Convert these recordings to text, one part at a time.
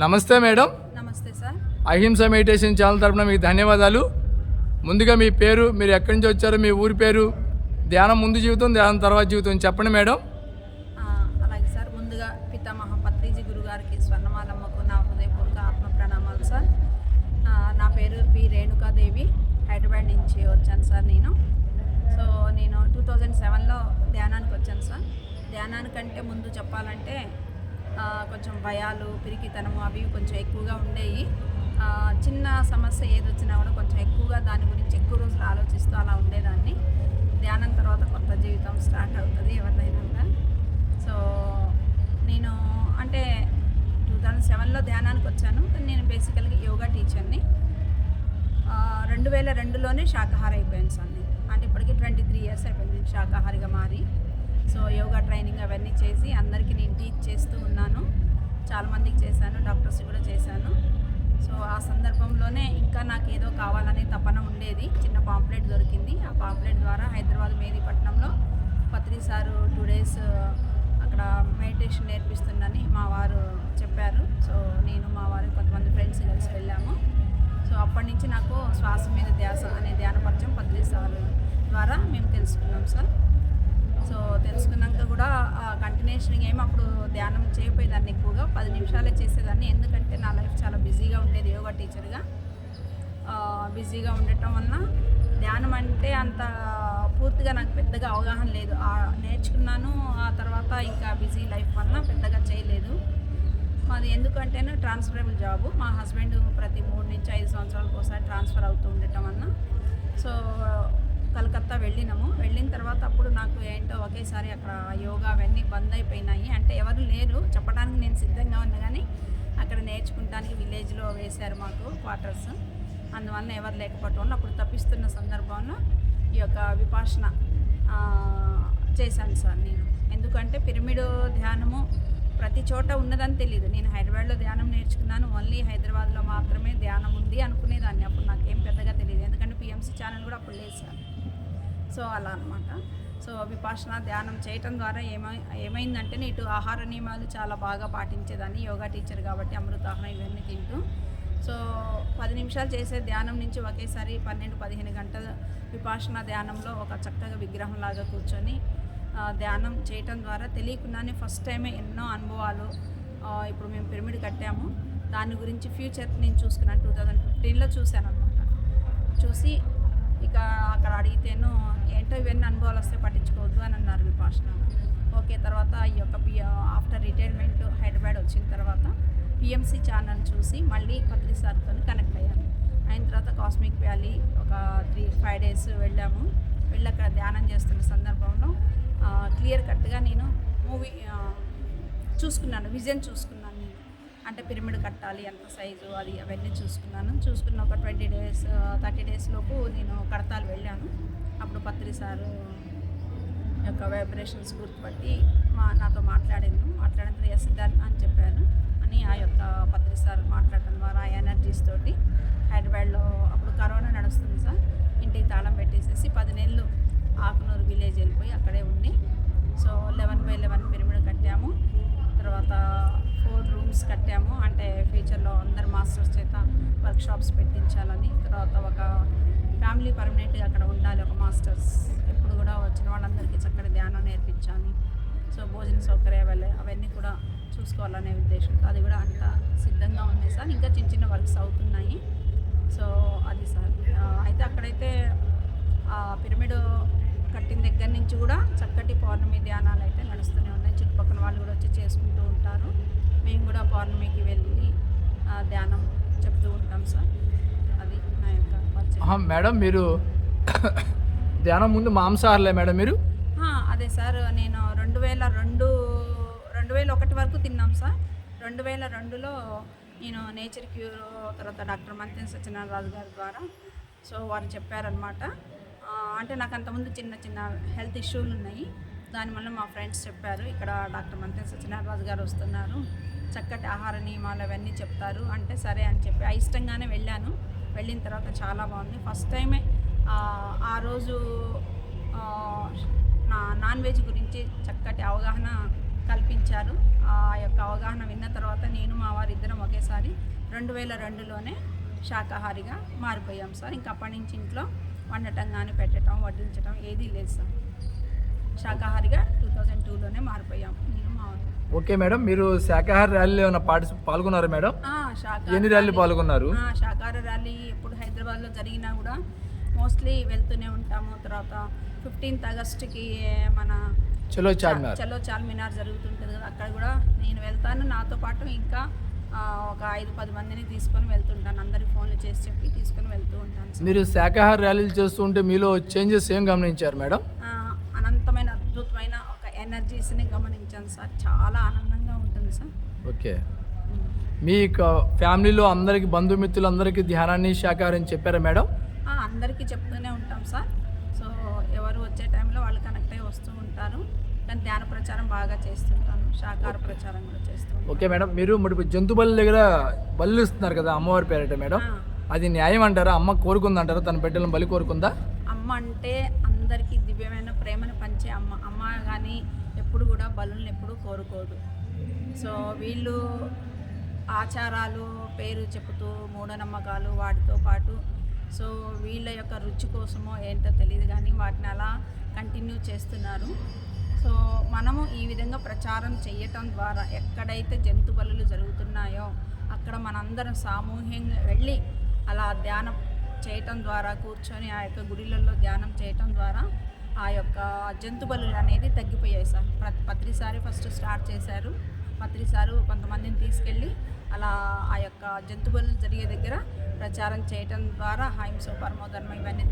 నమస్తే మేడం. నమస్తే సార్. అహింస మెడిటేషన్ ఛానల్ తరపున మీకు ధన్యవాదాలు. ముందుగా మీ పేరు, మీరు ఎక్కడి నుంచి వచ్చారో, మీ ఊరి పేరు, ధ్యానం ముందు జీవితం, ధ్యానం తర్వాత జీవితం చెప్పండి మేడం. అలాగే సార్. ముందుగా పితామహ పత్రిజీ గురుగారికి, స్వర్ణమాలమ్మకు నా హృదయపూర్వక ఆత్మ ప్రణామాలు సార్. నా పేరు పి రేణుకాదేవి, హైదరాబాద్ నుంచి వచ్చాను సార్. నేను 2007లో ధ్యానానికి వచ్చాను సార్. ధ్యానానికంటే ముందు చెప్పాలంటే కొంచెం భయాలు, పిరికితనము అవి కొంచెం ఎక్కువగా ఉండేవి. చిన్న సమస్య ఏది వచ్చినా కూడా కొంచెం ఎక్కువగా దాని గురించి ఎక్కువ రోజులు ఆలోచిస్తూ అలా ఉండేదాన్ని. ధ్యానం తర్వాత కొత్త జీవితం స్టార్ట్ అవుతుంది ఎవరిదైనా కూడా. సో నేను అంటే 2007లో ధ్యానానికి వచ్చాను. నేను బేసికల్గా యోగా టీచర్ని. 2002లోనే శాకాహారి అయిపోయాను సార్. నేను అంటే ఇప్పటికీ 23 years అయిపోయింది నేను శాకాహారిగా మారి. సో యోగా ట్రైనింగ్ అవన్నీ చేసి అందరికీ నేను టీచ్ చేస్తూ ఉన్నాను. చాలామందికి చేశాను, డాక్టర్స్ కూడా చేశాను. సో ఆ సందర్భంలోనే ఇంకా నాకు ఏదో కావాలనే తపన ఉండేది. చిన్న పాంప్లెట్ దొరికింది. ఆ పాంప్లెట్ ద్వారా హైదరాబాద్ మేదీపట్నంలో పత్రి సారు 2 days అక్కడ మెడిటేషన్ నేర్పిస్తుందని మా వారు చెప్పారు. సో నేను మా వారు కొంతమంది ఫ్రెండ్స్ కలిసి వెళ్ళాము. సో అప్పటి నుంచి నాకు శ్వాస మీద ధ్యాస అనే ధ్యానపరిచయం పత్రి సారు ద్వారా మేము తెలుసుకున్నాం సార్. సో తెలుసుకున్నాక కూడా కంటిన్యూషన్గా అప్పుడు ధ్యానం చేయకపోయేదాన్ని, ఎక్కువగా 10 నిమిషాలే చేసేదాన్ని. ఎందుకంటే నా లైఫ్ చాలా బిజీగా ఉండేది. యోగా టీచర్గా బిజీగా ఉండటం వలన ధ్యానం అంటే అంత పూర్తిగా నాకు పెద్దగా అవగాహన లేదు. నేర్చుకున్నాను, ఆ తర్వాత ఇంకా బిజీ లైఫ్ వలన పెద్దగా చేయలేదు. మాది ఎందుకంటేనే ట్రాన్స్ఫరబుల్ జాబు. మా హస్బెండ్ ప్రతి 3 నుంచి 5 సంవత్సరాలకు ఒకసారి ట్రాన్స్ఫర్ అవుతూ ఉండటం వలన సో కలకత్తా వెళ్ళినాము. వెళ్ళిన తర్వాత అప్పుడు నాకు ఏంటో ఒకేసారి అక్కడ యోగా అవన్నీ బంద్ అయిపోయినాయి. అంటే ఎవరు లేరు చెప్పడానికి, నేను సిద్ధంగా ఉన్నా కానీ అక్కడ నేర్చుకుంటానికి విలేజ్లో వేశారు మాకు క్వార్టర్స్. అందువల్ల ఎవరు లేకపోవటం వల్ల అప్పుడు తప్పిస్తున్న సందర్భంలో ఈ యొక్క విపాసన చేశాను సార్ నేను. ఎందుకంటే పిరమిడ్ ధ్యానము ప్రతి చోట ఉన్నదని తెలియదు. నేను హైదరాబాద్లో ధ్యానం నేర్చుకున్నాను. ఓన్లీ హైదరాబాద్లో మాత్రమే ధ్యానం ఉంది అనుకునేదాన్ని. అప్పుడు నాకేం పెద్దగా తెలియదు, ఎందుకంటే పిఎంసి ఛానల్ కూడా అప్పుడు లేదు సార్. సో అలా అనమాట. సో విపాసన ధ్యానం చేయటం ద్వారా ఏమైందంటే ఇటు ఆహార నియమాలు చాలా బాగా పాటించేదాన్ని. యోగా టీచర్ కాబట్టి అమృతాహారం ఇవన్నీ తింటూ. సో 10 నిమిషాలు చేసే ధ్యానం నుంచి ఒకేసారి 12-15 గంటల విపాసన ధ్యానంలో ఒక చక్కగా విగ్రహంలాగా కూర్చొని ధ్యానం చేయటం ద్వారా తెలియకుండానే ఫస్ట్ టైమే ఎన్నో అనుభవాలు. ఇప్పుడు మేము పిరమిడ్ కట్టాము, దాని గురించి ఫ్యూచర్ నేను చూసుకున్నాను. 2015లో చూశాను అనమాట. చూసి ఇక అక్కడ అడిగితేను ఏంటో ఇవన్నీ అనుభవాలు వస్తే పట్టించుకోవద్దు అని అన్నారు విపాసన. ఓకే. తర్వాత ఈ యొక్క ఆఫ్టర్ రిటైర్మెంట్ హైదరాబాద్ వచ్చిన తర్వాత పిఎంసి ఛానల్ చూసి మళ్ళీ పత్రి సార్తో కనెక్ట్ అయ్యాను. అయిన తర్వాత కాస్మిక్ వ్యాలీ ఒక 3-5 days వెళ్ళాము. వెళ్ళి అక్కడ ధ్యానం చేస్తున్న సందర్భంలో క్లియర్ కట్గా నేను మూవీ చూసుకున్నాను, విజన్ చూసుకున్నాను నేను. అంటే పిరమిడ్ కట్టాలి ఎంత సైజు అది అవన్నీ చూసుకున్న ఒక 20 days 30 days లోపు నేను కడతాలు వెళ్ళాను. అప్పుడు పత్రి సారు యొక్క వైబ్రేషన్స్ గుర్తుపట్టి నాతో మాట్లాడిన తర్వాత ఎస్ డన్ అని చెప్పాను అని ఆ యొక్క పత్రి సార్ మాట్లాడటం ద్వారా ఆ ఎనర్జీస్ తోటి హైదరాబాద్లో అప్పుడు కరోనా నడుస్తుంది సార్. ఇంటికి తాళం పెట్టేసేసి 10 నెలలు ఆకునూరు విలేజ్ వెళ్ళిపోయి అక్కడే ఉండి సో 11/11 పిరమిడ్ కట్టాము. తర్వాత 4 rooms కట్టాము. అంటే ఫ్యూచర్లో అందరు మాస్టర్స్ చేత వర్క్షాప్స్ పెట్టించాలని. తర్వాత ఒక ఫ్యామిలీ పర్మనెంట్గా అక్కడ ఉండాలి, ఒక మాస్టర్స్ ఎప్పుడు కూడా వచ్చిన వాళ్ళందరికీ చక్కటి ధ్యానం నేర్పించాలి. సో భోజన సౌకర్యాలు అవన్నీ కూడా చూసుకోవాలనే ఉద్దేశంతో అది కూడా అంతా సిద్ధంగా ఉంది సార్. ఇంకా చిన్న వర్క్స్ అవుతున్నాయి. సో అది సార్. అయితే అక్కడైతే పిరమిడ్ కట్టిన దగ్గర నుంచి కూడా చక్కటి పౌర్ణమి ధ్యానాలు అయితే నడుస్తూనే ఉన్నాయి. చుట్టుపక్కల వాళ్ళు కూడా వచ్చి చేసుకుంటూ ఉంటారు. మేము కూడా పౌర్ణమికి వెళ్ళి ధ్యానం చెప్తూ ఉంటాం సార్. అది నా యొక్క పరిచయం. మేడం మీరు ధ్యానం ముందు మాంసాహారలే మేడం మీరు? అదే సార్. నేను 2001 వరకు తిన్నాం సార్. 2002లో నేను నేచర్ క్యూర్ తర్వాత డాక్టర్ మంతెన సత్యనారాయణ రాజు గారి ద్వారా సో వారు చెప్పారనమాట. అంటే నాకు అంతకుముందు చిన్న హెల్త్ ఇష్యూలు ఉన్నాయి. దానివల్ల మా ఫ్రెండ్స్ చెప్పారు, ఇక్కడ డాక్టర్ మంతెన సత్యనారాయణ రాజు గారు వస్తున్నారు, చక్కటి ఆహార నియమాలు అవన్నీ చెప్తారు అంటే సరే అని చెప్పి అయిష్టంగానే వెళ్ళాను. వెళ్ళిన తర్వాత చాలా బాగుంది. ఫస్ట్ టైమే ఆ రోజు నాన్ వెజ్ గురించి చక్కటి అవగాహన కల్పించారు. ఇచ్చారు. ఆ యొక్క అవగాహన విన్న తర్వాత నేను మా వారిద్దరం ఒకేసారి 2002లోనే శాకాహారిగా మారిపోయాం సార్. ఇంకా అప్పటి నుంచి ఇంట్లో వండటం కానీ పెట్టడం వడ్డించడం ఏదీ లేదు సార్. శాకాహారిగా 2002లోనే మారిపోయాం నేను మా వారు. ఓకే మేడం, మీరు శాకాహార ర్యాలీలో ఏమైనా పాల్గొన్నారా మేడం? ఎన్ని ర్యాలీ పాల్గొన్నారు? శాకాహార ర్యాలీ ఎప్పుడు హైదరాబాద్లో జరిగినా కూడా మోస్ట్లీ వెళ్తూనే ఉంటాము. తర్వాత 15th ఆగస్టుకి మన చలో చార్మినార్ జరుగుతుంటుంది కదా, అక్కడ కూడా నేను వెళ్తాను. నాతో పాటు ఇంకా ఒక 5-10 మందిని తీసుకొని వెళ్తుంటాను. అందరికి ఫోన్లు చేసి చెప్పి తీసుకొని వెళ్తూ ఉంటాను. మీరు శాకాహార ర్యాలీలు చేస్తూ ఉంటే మీలో చేంజెస్ ఏం గమనించారు మేడం? అనంతమైన అద్భుతమైన ఒక ఎనర్జీస్ని గమనించాను సార్. చాలా ఆనందంగా ఉంటుంది సార్. ఓకే, మీ ఫ్యామిలీలో అందరికి బంధుమిత్రులందరికీ ధ్యానాన్ని శాకాహారం చెప్పారా మేడం? అందరికీ చెప్తూనే ఉంటాం సార్. సో ఎవరు వచ్చే టైంలో వాళ్ళు కనెక్ట్ అయ్యి వస్తూ ఉంటారు. కానీ ధ్యాన ప్రచారం బాగా చేస్తుంటాను, శాకాహార ప్రచారం కూడా చేస్తుంటాను. ఓకే మేడం, మీరు మరి జంతు బలి దగ్గర బలు ఇస్తున్నారు కదా అమ్మవారి పేరట మేడం, అది న్యాయం అంటారా? అమ్మ కోరుకుందంటారా? తన బిడ్డలను బలి కోరుకుందా? అమ్మ అంటే అందరికీ దివ్యమైన ప్రేమను పంచే అమ్మ. అమ్మ కానీ ఎప్పుడు కూడా బలులను ఎప్పుడు కోరుకోదు. సో వీళ్ళు ఆచారాలు పేరు చెబుతూ మూఢనమ్మకాలు వాటితో పాటు సో వీళ్ళ యొక్క రుచి కోసమో ఏంటో తెలియదు కానీ వాటిని అలా కంటిన్యూ చేస్తున్నారు. సో మనము ఈ విధంగా ప్రచారం చేయటం ద్వారా ఎక్కడైతే జంతు బలులు జరుగుతున్నాయో అక్కడ మనందరం సామూహికంగా వెళ్ళి అలా ధ్యానం చేయటం ద్వారా కూర్చొని ఆ యొక్క గుడిలలో ధ్యానం చేయటం ద్వారా ఆ యొక్క జంతు బలులు అనేది తగ్గిపోయాయి సార్. పత్రిసారి ఫస్ట్ స్టార్ట్ చేశారు. పత్రిసారు కొంతమందిని తీసుకెళ్ళి అలా ఆ యొక్క జంతు బలులు జరిగే దగ్గర ప్రచారం చేయటం ద్వారా అహింస పరమోధర్మం ఇవన్నీ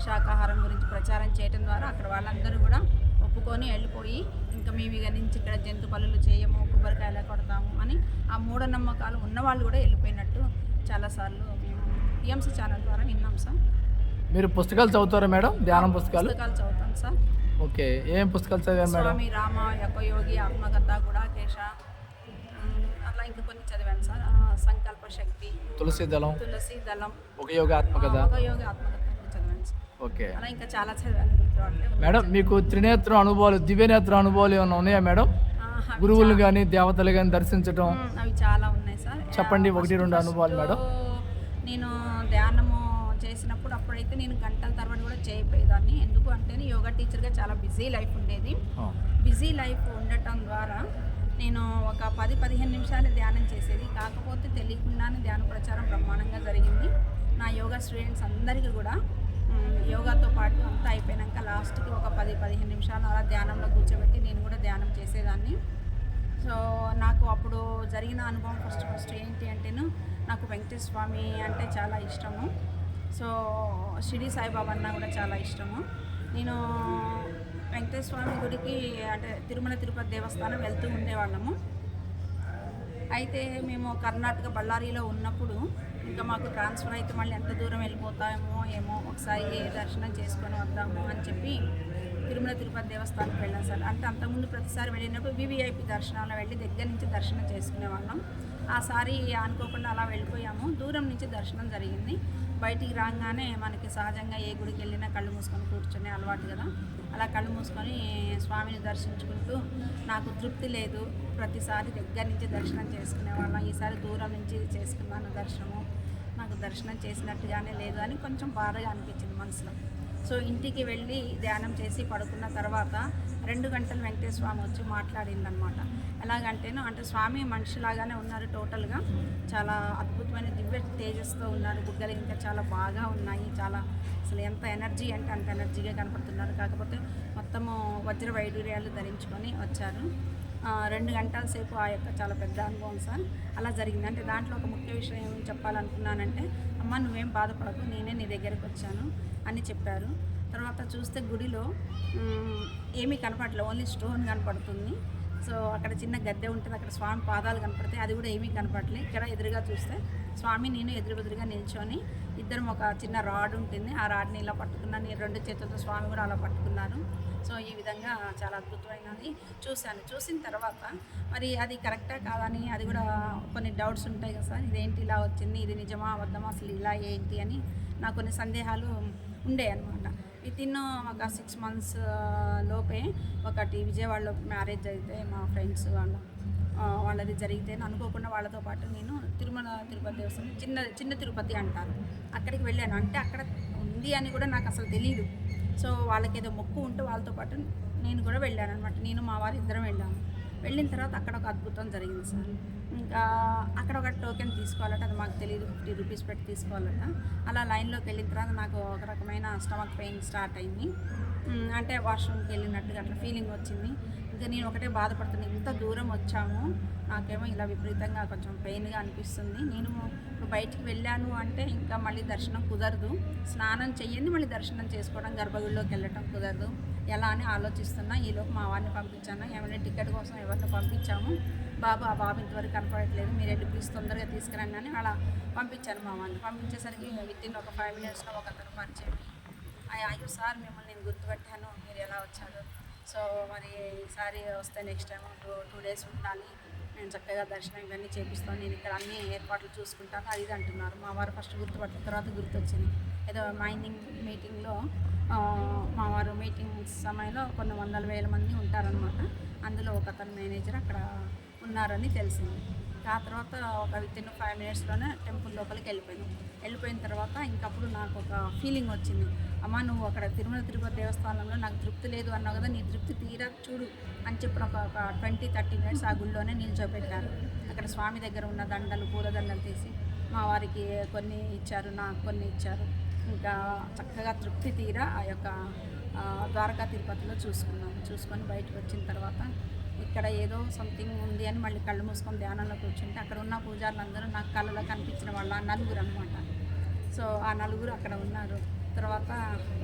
శాకాహారం గురించి ప్రచారం చేయటం ద్వారా అక్కడ వాళ్ళందరూ కూడా ఒప్పుకొని వెళ్ళిపోయి ఇంకా మేము ఇక నుంచి ఇక్కడ జంతు బలులు చేయము, కొబ్బరికాయలు కొడతాము అని ఆ మూఢనమ్మకాలు ఉన్నవాళ్ళు కూడా వెళ్ళిపోయినట్టు చాలాసార్లు మేము పిఎంసి ఛానల్ ద్వారా విన్నాం సార్. మీరు పుస్తకాలు చదువుతారా మేడం? ధ్యానం పుస్తకాలు చదువుతాను సార్. ఓకే, ఏం పుస్తకాలు చదివారు మేడం? స్వామి రామ యొక్క యోగి ఆత్మకథ గుడాకేశ అట్లా ఇంకా కొన్ని చదివాను సార్. సంకల్ప శక్తి, తులసి దళం, ఒక యోగి ఆత్మకథ చదివాను సార్. ఓకే, అలా ఇంకా చాలా చదివాను మేడం. మీకు త్రినేత్ర అనుభవాలు, దివ్యనేత్ర అనుభవాలు ఏమైనా ఉన్నాయా మేడం? గురువులు కానీ దేవతలు కానీ దర్శించడం అవి చాలా ఉన్నాయి సార్. చెప్పండి 1-2 అనుభవాలు మేడం. నేను ధ్యానము చేసినప్పుడు అప్పుడైతే నేను గంటల తరబడి కూడా చేయకపోయేదాన్ని. ఎందుకు అంటే యోగా టీచర్గా చాలా బిజీ లైఫ్ ఉండేది. బిజీ లైఫ్ ఉండటం ద్వారా నేను ఒక 10-15 నిమిషాలు ధ్యానం చేసేది. కాకపోతే తెలియకుండానే ధ్యాన ప్రచారం బ్రహ్మాండంగా జరిగింది. నా యోగా స్టూడెంట్స్ అందరికీ కూడా యోగాతో పాటు అంతా అయిపోయాక లాస్ట్కి ఒక 10-15 నిమిషాలు అలా ధ్యానంలో కూర్చోబెట్టి నేను కూడా ధ్యానం చేసేదాన్ని. సో నాకు అప్పుడు జరిగిన అనుభవం ఫస్ట్ ఏంటి అంటేను నాకు వెంకటేశ్వర స్వామి అంటే చాలా ఇష్టము. సో షిరిడి సాయిబాబా అన్న కూడా చాలా ఇష్టము. నేను వెంకటేశ్వర స్వామి గుడికి అంటే తిరుమల తిరుపతి దేవస్థానం వెళ్తూ ఉండేవాళ్ళము. అయితే మేము కర్ణాటక బళ్ళారిలో ఉన్నప్పుడు ఇంకా మాకు ట్రాన్స్ఫర్ అయితే మళ్ళీ ఎంత దూరం వెళ్ళిపోతామో ఏమో, ఒకసారి దర్శనం చేసుకొని వద్దాము అని చెప్పి తిరుమల తిరుపతి దేవస్థానానికి వెళ్ళాం సార్. అంటే అంతకుముందు ప్రతిసారి వెళ్ళినప్పుడు వివిఐపి దర్శనాలు వెళ్ళి దగ్గర నుంచి దర్శనం చేసుకునేవాళ్ళం. ఆసారి అనుకోకుండా అలా వెళ్ళిపోయాము. దూరం నుంచి దర్శనం జరిగింది. బయటికి రాగానే మనకి సహజంగా ఏ గుడికి వెళ్ళినా కళ్ళు మూసుకొని కూర్చొని అలవాటు కదా, అలా కళ్ళు మూసుకొని స్వామిని దర్శించుకుంటూ నాకు తృప్తి లేదు. ప్రతిసారి దగ్గర నుంచి దర్శనం చేసుకునేవాళ్ళం. ఈసారి దూరం నుంచి చేసుకున్నాను దర్శనము, నాకు దర్శనం చేసినట్టుగానే లేదు అని కొంచెం బాధగా అనిపించింది మనసులో. సో ఇంటికి వెళ్ళి ధ్యానం చేసి పడుకున్న తర్వాత 2 గంటలు వెంకటేశ్వర స్వామి వచ్చి మాట్లాడిందనమాట. ఎలాగంటేను అంటే స్వామి మనిషిలాగానే ఉన్నారు, టోటల్గా చాలా అద్భుతమైన దివ్య తేజస్తో ఉన్నారు. బుగ్గలు ఇంకా చాలా బాగా ఉన్నాయి. చాలా అసలు ఎంత ఎనర్జీ అంటే అంత ఎనర్జీగా కనపడుతున్నారు. కాకపోతే మొత్తము వజ్ర వైడూర్యాలు ధరించుకొని వచ్చారు. 2 గంటల సేపు ఆ యొక్క చాలా పెద్ద అనుభవం సార్. అలా జరిగింది. అంటే దాంట్లో ఒక ముఖ్య విషయం ఏమని చెప్పాలనుకున్నానంటే, అమ్మ నువ్వేం బాధపడకు, నేనే నీ దగ్గరికి వచ్చాను అని చెప్పారు. తర్వాత చూస్తే గుడిలో ఏమీ కనపడలేదు, ఓన్లీ స్టోన్ కనపడుతుంది. సో అక్కడ చిన్న గద్దె ఉంటుంది, అక్కడ స్వామి పాదాలు కనపడతాయి, అది కూడా ఏమీ కనపడలేదు. ఇక్కడ ఎదురుగా చూస్తే స్వామి నేను ఎదురుగా నిల్చొని ఇద్దరం ఒక చిన్న రాడ్ ఉంటుంది, ఆ రాడ్ని ఇలా పట్టుకున్నాను. నేను 2 చేతులతో స్వామి కూడా అలా పట్టుకున్నారు. సో ఈ విధంగా చాలా అద్భుతమైనది చూశాను. చూసిన తర్వాత మరి అది కరెక్టా కాదని అది కూడా కొన్ని డౌట్స్ ఉంటాయి కదా సార్, ఇదేంటి ఇలా వచ్చింది, ఇది నిజమా అబద్ధమా, అసలు ఇలా ఏంటి అని నాకు కొన్ని సందేహాలు ఉండే అనమాట. వితిన్ ఒక 6 months లోపే ఒకటి విజయవాడలో మ్యారేజ్ అయితే మా ఫ్రెండ్స్ వాళ్ళది జరిగితే అనుకోకుండా వాళ్ళతో పాటు నేను తిరుమల తిరుపతి దేవస్థానం చిన్న తిరుపతి అంటారు, అక్కడికి వెళ్ళాను. అంటే అక్కడ ఉంది అని కూడా నాకు అసలు తెలియదు. సో వాళ్ళకి ఏదో మొక్కు ఉంటే వాళ్ళతో పాటు నేను కూడా వెళ్ళాను అనమాట. నేను మా వారు ఇద్దరం వెళ్ళాము. వెళ్ళిన తర్వాత అక్కడ ఒక అద్భుతం జరిగింది సార్. ఇంకా అక్కడ ఒక టోకెన్ తీసుకోవాలట, అది మాకు తెలియదు. 50 రూపీస్ పెట్టి తీసుకోవాలట. అలా లైన్లోకి వెళ్ళిన తర్వాత నాకు ఒక రకమైన స్టమక్ పెయిన్ స్టార్ట్ అయింది. అంటే వాష్రూమ్కి వెళ్ళినట్టుగా అట్లా ఫీలింగ్ వచ్చింది. ఇంకా నేను ఒకటే బాధపడుతున్నాను, ఇంత దూరం వచ్చాము, నాకేమో ఇలా విపరీతంగా కొంచెం పెయిన్గా అనిపిస్తుంది. నేను ఇప్పుడు బయటికి వెళ్ళాను అంటే ఇంకా మళ్ళీ దర్శనం కుదరదు, స్నానం చెయ్యండి మళ్ళీ దర్శనం చేసుకోవడం, గర్భగుడిలోకి వెళ్ళటం కుదరదు, ఎలా అని ఆలోచిస్తున్నా. ఈలోపు మా వారిని పంపించాను, ఏమైనా టికెట్ కోసం ఎవరిని పంపించాము. ఆ బాబు ఇంతవరకు కనపడట్లేదు, మీరు వెళ్ళి ప్లీజ్ తొందరగా తీసుకురండి అని అలా పంపించాను. మా వారిని పంపించేసరికి వితిన్ ఒక 5 minutesలో ఒక అతను పరిచయం. అయ్యో సార్ మిమ్మల్ని నేను గుర్తుపెట్టాను, మీరు ఎలా వచ్చారు, సో మరి ఈసారి వస్తే నెక్స్ట్ టైం 2 days ఉండాలి, నేను చక్కగా దర్శనం ఇవన్నీ చేపిస్తాను, నేను ఇక్కడ అన్ని ఏర్పాట్లు చూసుకుంటాను అది ఇది అంటున్నారు. మా వారు ఫస్ట్ గుర్తుపట్టిన తర్వాత గుర్తొచ్చింది. ఏదో మైనింగ్ మీటింగ్లో మా వారు మీటింగ్ సమయంలో కొన్ని 100,000 మంది ఉంటారనమాట. అందులో ఒక అతను మేనేజర్ అక్కడ ఉన్నారని తెలిసింది. ఆ తర్వాత ఒక వితిన్ 5 minutesలోనే టెంపుల్ లోపలికి వెళ్ళిపోయిన తర్వాత ఇంకప్పుడు నాకు ఒక ఫీలింగ్ వచ్చింది. అమ్మ నువ్వు అక్కడ తిరుమల తిరుపతి దేవస్థానంలో నాకు తృప్తి లేదు అన్నావు కదా, నీ తృప్తి తీరా చూడు అని చెప్పిన ఒక 20-30 minutes ఆ గుళ్ళోనే నిల్చోపెట్టారు. అక్కడ స్వామి దగ్గర ఉన్న దండలు పూలదండలు తీసి మా వారికి కొన్ని ఇచ్చారు, నాకు కొన్ని ఇచ్చారు. ఇంకా చక్కగా తృప్తి తీరా ఆ యొక్క ద్వారకా తిరుపతిలో చూసుకొని బయటకు వచ్చిన తర్వాత ఇక్కడ ఏదో సంథింగ్ ఉంది అని మళ్ళీ కళ్ళు మూసుకొని ధ్యానంలో కూర్చుంటే అక్కడ ఉన్న పూజారులందరూ నాకు కళ్ళలో కనిపించిన వాళ్ళ 4 అనమాట. సో ఆ 4 అక్కడ ఉన్నారు. తర్వాత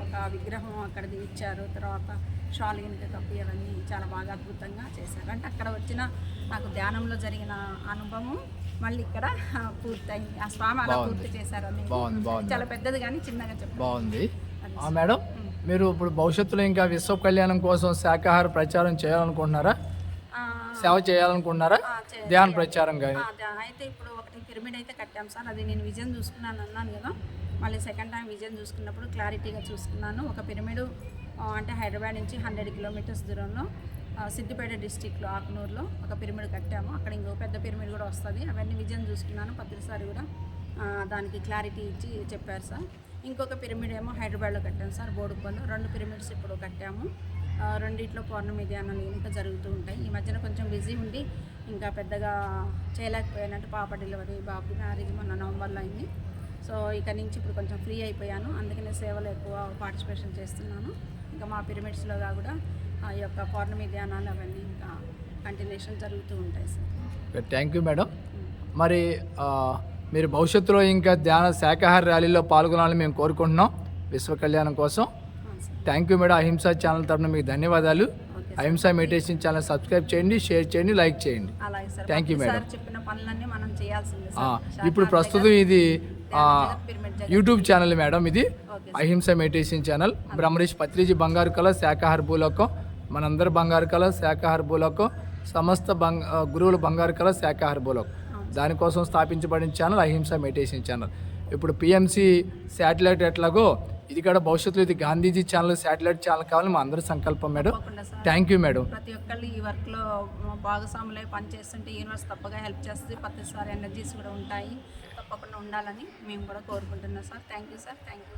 ఒక విగ్రహం అక్కడిది ఇచ్చారు. తర్వాత షాల్ గిన్నె కప్పి అవన్నీ చాలా బాగా అద్భుతంగా చేశారు. అంటే అక్కడ వచ్చిన నాకు ధ్యానంలో జరిగిన అనుభవం మళ్ళీ ఇక్కడ పూర్తయింది. ఆ స్వామి అలా పూర్తి చేశారు. చాలా పెద్దది కానీ చిన్నగా చెప్పారు. బాగుంది మేడం. మీరు ఇప్పుడు భవిష్యత్తులో ఇంకా విశ్వ కళ్యాణం కోసం శాకాహార ప్రచారం చేయాలనుకుంటున్నారా, సేవ చేయాలనుకుంటున్నారా, ధ్యాన ప్రచారం కానీ? అయితే ఇప్పుడు ఒకటి పిరమిడ్ అయితే కట్టాం సార్, అది నేను విజన్ చూసుకున్నాను అన్నాను కదా. మళ్ళీ సెకండ్ టైం విజన్ చూసుకున్నప్పుడు క్లారిటీగా చూసుకున్నాను. ఒక పిరమిడ్ అంటే హైదరాబాద్ నుంచి 100 kilometers దూరంలో సిద్దిపేట డిస్టిక్లో ఆకునూరులో ఒక పిరమిడ్ కట్టాము. అక్కడ ఇంకో పెద్ద పిరమిడ్ కూడా వస్తుంది. అవన్నీ విజన్ చూసుకున్నాను. పత్రిసారి కూడా దానికి క్లారిటీ ఇచ్చి చెప్పారు సార్. ఇంకొక పిరమిడ్ ఏమో హైదరాబాద్లో కట్టాము సార్, బోడుప్పల్లో. 2 pyramids ఇప్పుడు కట్టాము. రెండిట్లో పౌర్ణమి ధ్యానాలు ఇంకా జరుగుతూ ఉంటాయి. ఈ మధ్యన కొంచెం బిజీ ఉండి ఇంకా పెద్దగా చేయలేకపోయానంటే పాప డెలివరీ, బాబు మ్యారేజ్ మొన్న నవంబర్లో అయింది. సో ఇక నుంచి ఇప్పుడు కొంచెం ఫ్రీ అయిపోయాను, అందుకనే సేవలు ఎక్కువ పార్టిసిపేషన్ చేస్తున్నాను. ఇంకా మా పిరమిడ్స్లో కూడా ఆ యొక్క పౌర్ణమి ధ్యానాలు అవన్నీ ఇంకా కంటిన్యూషన్ జరుగుతూ ఉంటాయి సార్. Thank you madam. మరి మీరు భవిష్యత్తులో ఇంకా ధ్యాన శాకాహార ర్యాలీలో పాల్గొనాలని మేము కోరుకుంటున్నాం విశ్వ కళ్యాణం కోసం. Thank you madam. అహింసా ఛానల్ తరఫున మీకు ధన్యవాదాలు. అహింసా మెడిటేషన్ ఛానల్ సబ్స్క్రైబ్ చేయండి, షేర్ చేయండి, లైక్ చేయండి. Thank you madam. చెప్పిన పనులన్నీ మనం చేయాల్సిందే. ఇప్పుడు ప్రస్తుతం ఇది యూట్యూబ్ ఛానల్ మేడం, ఇది అహింసా మెడిటేషన్ ఛానల్. బ్రహ్మరిషి పత్రిజీ బంగారు కళ శాకాహార భూలోకం, మనందరి బంగారు కళ శాకాహార భూలోకం, సమస్త గురువుల బంగారు కళ శాకాహార భూలోకం, దానికోసం స్థాపించబడిన ఛానల్ అహింసా మెడిటేషన్ ఛానల్. ఇప్పుడు పిఎంసి శాటిలైట్ ఎట్లాగో ఇది కూడా భవిష్యత్తులో ఇది గాంధీజీ ఛానల్ శాటిలైట్ ఛానల్ కావాలని మా అందరి సంకల్పం మేడం. Thank you madam. ప్రతి ఒక్కళ్ళు ఈ వర్క్లో భాగస్వాములై పనిచేస్తుంటే యూనివర్స్ తప్పగా హెల్ప్ చేస్తుంది. ప్రతిసారి ఎనర్జీస్ కూడా ఉంటాయి, తప్పకుండా ఉండాలని మేము కూడా కోరుకుంటున్నాం sir. Thank you sir. Thank you.